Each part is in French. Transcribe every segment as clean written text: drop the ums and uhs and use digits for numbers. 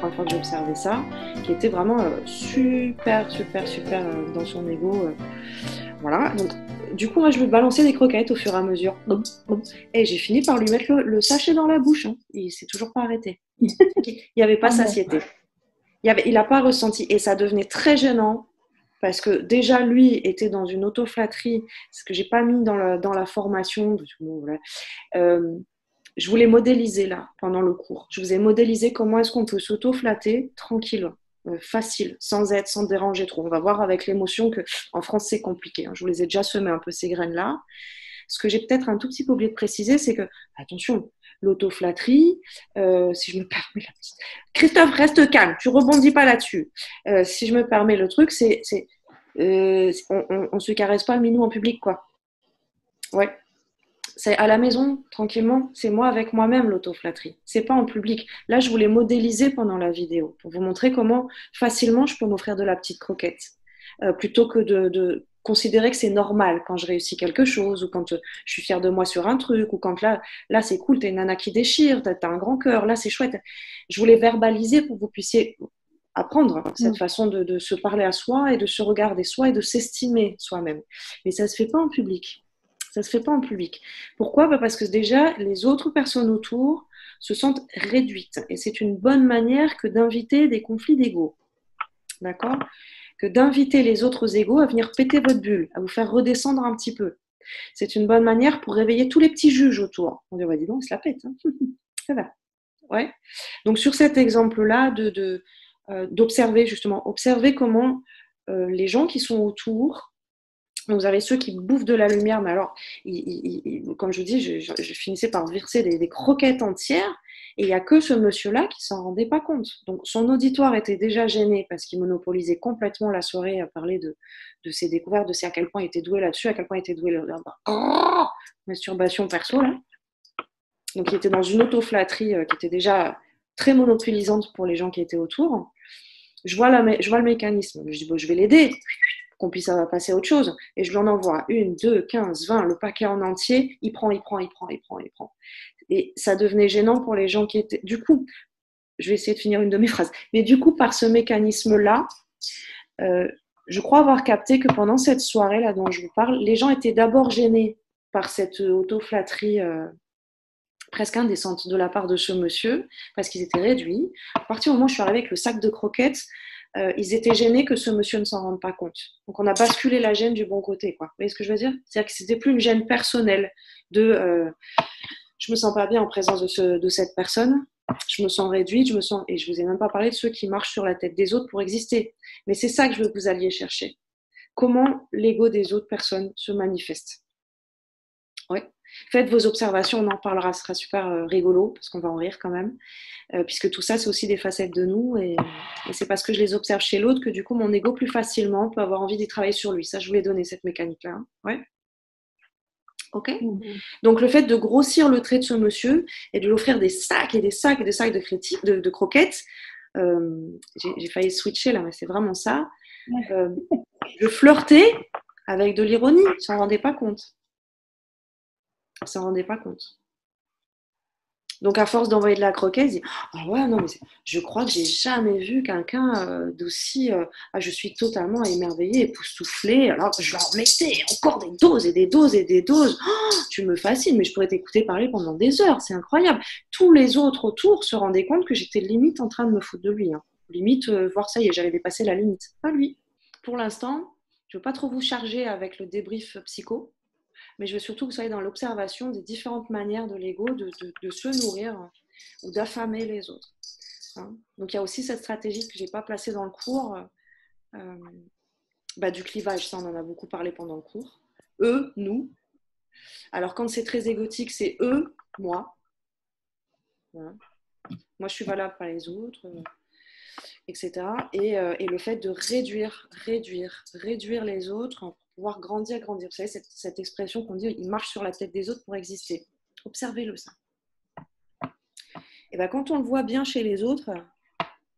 première fois que j'observais ça, qui était vraiment super dans son ego. Voilà, donc du coup, moi, je me balançais des croquettes au fur et à mesure. Et j'ai fini par lui mettre le sachet dans la bouche. Hein. Il s'est toujours pas arrêté. Il n'y avait pas satiété. Il n'a pas ressenti. Et ça devenait très gênant parce que déjà, lui était dans une auto-flatterie, ce que j'ai pas mis dans la formation. Bon, voilà. Je voulais modéliser là, pendant le cours. Je vous ai modélisé comment est-ce qu'on peut s'auto-flatter tranquille, facile, sans déranger trop. On va voir avec l'émotion qu'en France, c'est compliqué. Hein. Je vous les ai déjà semés un peu ces graines-là. Ce que j'ai peut-être un tout petit peu oublié de préciser, c'est que, attention, l'autoflatterie, si je me permets, Christophe, reste calme, tu rebondis pas là-dessus. Si je me permets le truc, on se caresse pas le minou en public, quoi. Ouais. C'est à la maison, tranquillement. C'est moi avec moi-même l'autoflatterie. C'est pas en public. Là, je voulais modéliser pendant la vidéo pour vous montrer comment facilement je peux m'offrir de la petite croquette. Plutôt que de considérer que c'est normal quand je réussis quelque chose ou quand je suis fière de moi sur un truc ou quand là c'est cool, t'es une nana qui déchire, t'as un grand cœur, là c'est chouette. Je voulais verbaliser pour que vous puissiez apprendre cette façon de se parler à soi et de se regarder soi et de s'estimer soi-même. Mais ça se fait pas en public. Ça se fait pas en public. Pourquoi? Parce que déjà, les autres personnes autour se sentent réduites. Et c'est une bonne manière que d'inviter des conflits d'ego. D'accord? Que d'inviter les autres égos à venir péter votre bulle, à vous faire redescendre un petit peu. C'est une bonne manière pour réveiller tous les petits juges autour. On dit, dis donc, il se la pète. Hein. Ça va. Ouais. Donc, sur cet exemple-là, d'observer justement, observer comment les gens qui sont autour. Vous avez ceux qui bouffent de la lumière, mais alors, comme je vous dis, je finissais par verser des croquettes entières, et il n'y a que ce monsieur-là qui s'en rendait pas compte. Donc, son auditoire était déjà gêné parce qu'il monopolisait complètement la soirée à parler de ses découvertes, à quel point il était doué là-dessus, à quel point il était doué là. Masturbation perso, là. Donc, il était dans une auto-flatterie qui était déjà très monopolisante pour les gens qui étaient autour. Je vois le mécanisme. Je dis, bon, je vais l'aider qu'on puisse passer à autre chose. Et je lui en envoie 1, 2, 15, 20, le paquet en entier, il prend. Et ça devenait gênant pour les gens qui étaient... Du coup, je vais essayer de finir une de mes phrases, mais du coup, par ce mécanisme-là, je crois avoir capté que pendant cette soirée-là dont je vous parle, les gens étaient d'abord gênés par cette auto-flatterie presque indécente de la part de ce monsieur, parce qu'ils étaient réduits. À partir du moment où je suis arrivée avec le sac de croquettes, ils étaient gênés que ce monsieur ne s'en rende pas compte. Donc on a basculé la gêne du bon côté, quoi. Vous voyez ce que je veux dire? C'est-à-dire que c'était plus une gêne personnelle de je me sens pas bien en présence de cette personne, je me sens réduite, et je vous ai même pas parlé de ceux qui marchent sur la tête des autres pour exister. Mais c'est ça que je veux que vous alliez chercher. Comment l'ego des autres personnes se manifeste. Ouais. Faites vos observations, on en parlera, ce sera super rigolo, parce qu'on va en rire quand même, puisque tout ça, c'est aussi des facettes de nous, et c'est parce que je les observe chez l'autre que du coup, mon ego, plus facilement, peut avoir envie d'y travailler sur lui. Ça, je voulais donner cette mécanique-là. Hein. Ouais. Ok. Donc, le fait de grossir le trait de ce monsieur et de lui offrir des sacs et des sacs et des sacs de croquettes, j'ai failli switcher là, mais c'est vraiment ça. Je flirtais avec de l'ironie, il ne s'en rendait pas compte. Il ne s'en rendait pas compte. Donc, à force d'envoyer de la croquette, il dit ah ouais, non, mais je crois que j'ai jamais vu quelqu'un d'aussi. Je suis totalement émerveillée, époustouflée. Alors, je leur mettais encore des doses et des doses et des doses. Oh, tu me fascines, mais je pourrais t'écouter parler pendant des heures, c'est incroyable. Tous les autres autour se rendaient compte que j'étais limite en train de me foutre de lui. Hein. Limite, voir ça y est, j'avais dépassé la limite. Pas lui. Pour l'instant, je ne veux pas trop vous charger avec le débrief psycho. Mais je veux surtout que vous soyez dans l'observation des différentes manières de l'ego de se nourrir ou d'affamer les autres. Hein. Donc il y a aussi cette stratégie que je n'ai pas placée dans le cours, du clivage, ça on en a beaucoup parlé pendant le cours. Eux, nous. Alors quand c'est très égotique, c'est eux, moi. Voilà. Moi je suis valable, pas les autres, etc. Et le fait de réduire les autres pour pouvoir grandir. Vous savez, cette expression qu'on dit, il marche sur la tête des autres pour exister. Observez-le, ça. Et ben, quand on le voit bien chez les autres,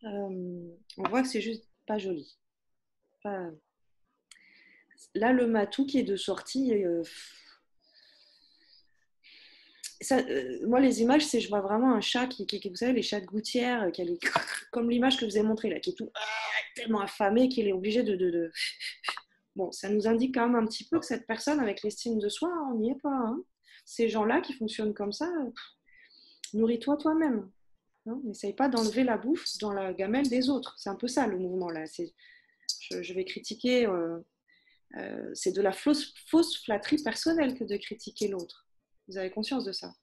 on voit que c'est juste pas joli. Pas... Là, le matou qui est de sortie, moi, les images, c'est je vois vraiment un chat vous savez, les chats de gouttière, qui a comme l'image que je vous ai montrée là, qui est tout tellement affamé qu'il est obligé de... Bon, ça nous indique quand même un petit peu que cette personne, avec l'estime de soi, on n'y est pas. Hein. Ces gens-là qui fonctionnent comme ça, nourris-toi toi-même. Hein. N'essaye pas d'enlever la bouffe dans la gamelle des autres. C'est un peu ça le mouvement là. Je vais critiquer... c'est de la fausse flatterie personnelle que de critiquer l'autre. Vous avez conscience de ça?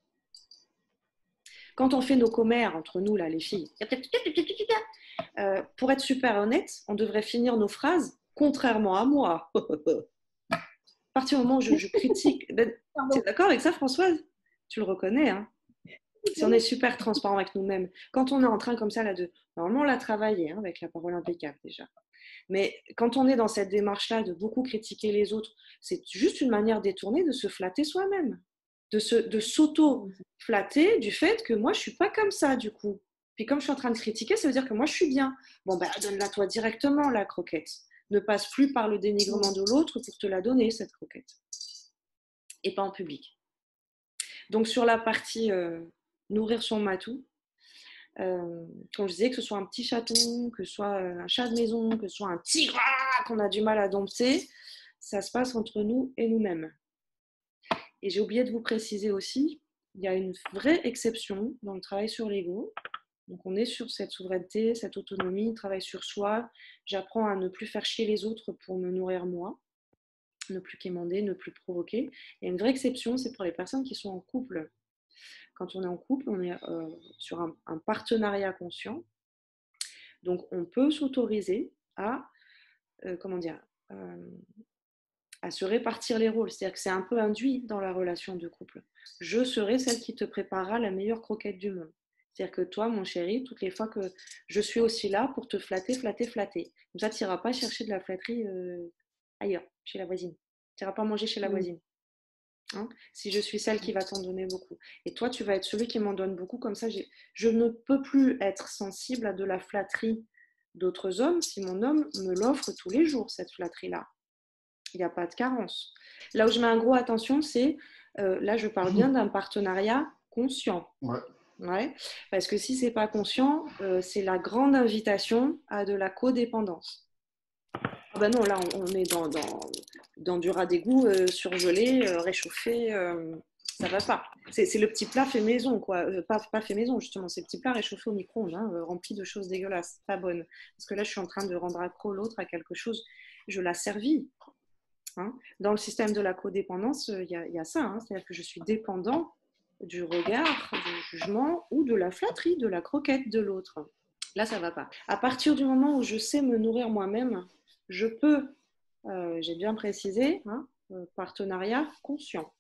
Quand on fait nos commères entre nous, là, les filles, pour être super honnête, on devrait finir nos phrases contrairement à moi. À partir du moment où je critique, tu es d'accord avec ça, Françoise? Tu le reconnais, hein? Si on est super transparent avec nous-mêmes, quand on est en train comme ça, là, normalement, on l'a travaillé hein, avec la parole impeccable déjà. Mais quand on est dans cette démarche-là de beaucoup critiquer les autres, c'est juste une manière détournée de se flatter soi-même, de s'auto-flatter du fait que moi, je ne suis pas comme ça, du coup. Puis comme je suis en train de critiquer, ça veut dire que moi, je suis bien. Bon, ben, donne-la toi directement, la croquette. Ne passe plus par le dénigrement de l'autre pour te la donner, cette croquette. Et pas en public. Donc, sur la partie nourrir son matou, comme je disais, que ce soit un petit chaton, que ce soit un chat de maison, que ce soit un tigre qu'on a du mal à dompter, ça se passe entre nous et nous-mêmes. Et j'ai oublié de vous préciser aussi, il y a une vraie exception dans le travail sur l'ego. Donc on est sur cette souveraineté, cette autonomie, travail sur soi. J'apprends à ne plus faire chier les autres pour me nourrir moi, ne plus quémander, ne plus provoquer. Et une vraie exception, c'est pour les personnes qui sont en couple. Quand on est en couple, on est sur un partenariat conscient. Donc, on peut s'autoriser à, à se répartir les rôles. C'est-à-dire que c'est un peu induit dans la relation de couple. Je serai celle qui te préparera la meilleure croquette du monde. C'est-à-dire que toi, mon chéri, toutes les fois que je suis aussi là pour te flatter. Comme ça, tu n'iras pas chercher de la flatterie ailleurs, chez la voisine. Tu n'iras pas manger chez la voisine. Hein, si je suis celle qui va t'en donner beaucoup. Et toi, tu vas être celui qui m'en donne beaucoup. Comme ça, je ne peux plus être sensible à de la flatterie d'autres hommes si mon homme me l'offre tous les jours, cette flatterie-là. Il n'y a pas de carence. Là où je mets un gros attention, c'est, là, je parle bien d'un partenariat conscient. Ouais. Parce que si ce n'est pas conscient, c'est la grande invitation à de la codépendance. Ah ben non, là, on est dans du rat d'égout surgelé, réchauffé, ça va pas. C'est le petit plat fait maison, quoi. Pas fait maison, justement, c'est le petit plat réchauffé au micro-ondes, hein, rempli de choses dégueulasses, pas bonnes. Parce que là, je suis en train de rendre accro l'autre à quelque chose, je l'ai servi. Hein. Dans le système de la codépendance, il y a ça, hein, c'est-à-dire que je suis dépendant du regard, du jugement ou de la flatterie, de la croquette de l'autre. Là, ça va pas. À partir du moment où je sais me nourrir moi-même, je peux, j'ai bien précisé, hein, partenariat conscient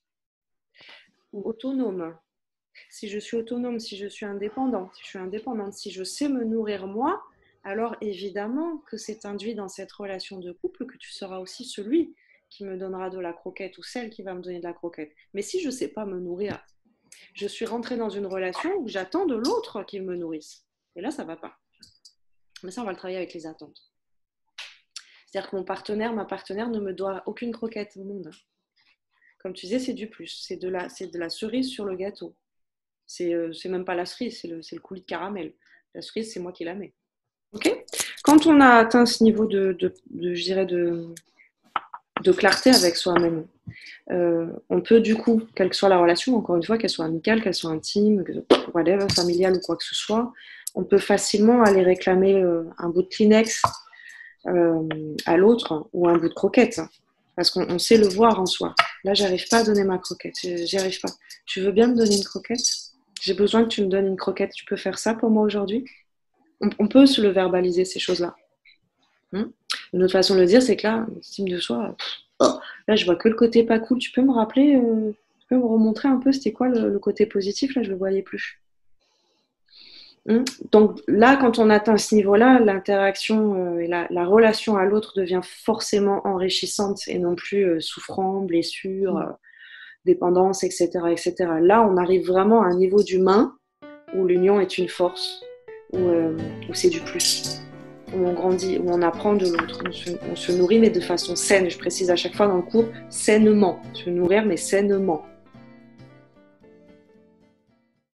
ou autonome. Si je suis autonome, si je suis indépendante, si je sais me nourrir moi, alors évidemment que c'est induit dans cette relation de couple que tu seras aussi celui qui me donnera de la croquette ou celle qui va me donner de la croquette. Mais si je ne sais pas me nourrir, je suis rentrée dans une relation où j'attends de l'autre qu'il me nourrisse. Et là, ça ne va pas. Mais ça, on va le travailler avec les attentes. C'est-à-dire que ma partenaire ne me doit aucune croquette au monde. Comme tu disais, c'est du plus. C'est de la cerise sur le gâteau. C'est même pas la cerise, c'est le coulis de caramel. La cerise, c'est moi qui la mets. Okay. Quand on a atteint ce niveau de clarté avec soi-même, on peut du coup, quelle que soit la relation, encore une fois, qu'elle soit amicale, qu'elle soit intime, whatever, familiale ou quoi que ce soit, on peut facilement aller réclamer un bout de Kleenex à l'autre ou un bout de croquette. Parce qu'on sait le voir en soi. Là, j'arrive pas à donner ma croquette. J'y arrive pas. Tu veux bien me donner une croquette? J'ai besoin que tu me donnes une croquette. Tu peux faire ça pour moi aujourd'hui? On peut se le verbaliser, ces choses-là. Une autre façon de le dire, c'est que là, l'estime de soi, là, je vois que le côté pas cool. Tu peux me rappeler, tu peux me remontrer un peu c'était quoi le côté positif? Là, je le voyais plus. Donc là, quand on atteint ce niveau-là, l'interaction et la relation à l'autre devient forcément enrichissante et non plus souffrant, blessure, dépendance, etc., etc. Là, on arrive vraiment à un niveau d'humain où l'union est une force, où c'est du plus, où on grandit, où on apprend de l'autre, on se nourrit mais de façon saine. Je précise à chaque fois dans le cours, sainement. Se nourrir mais sainement.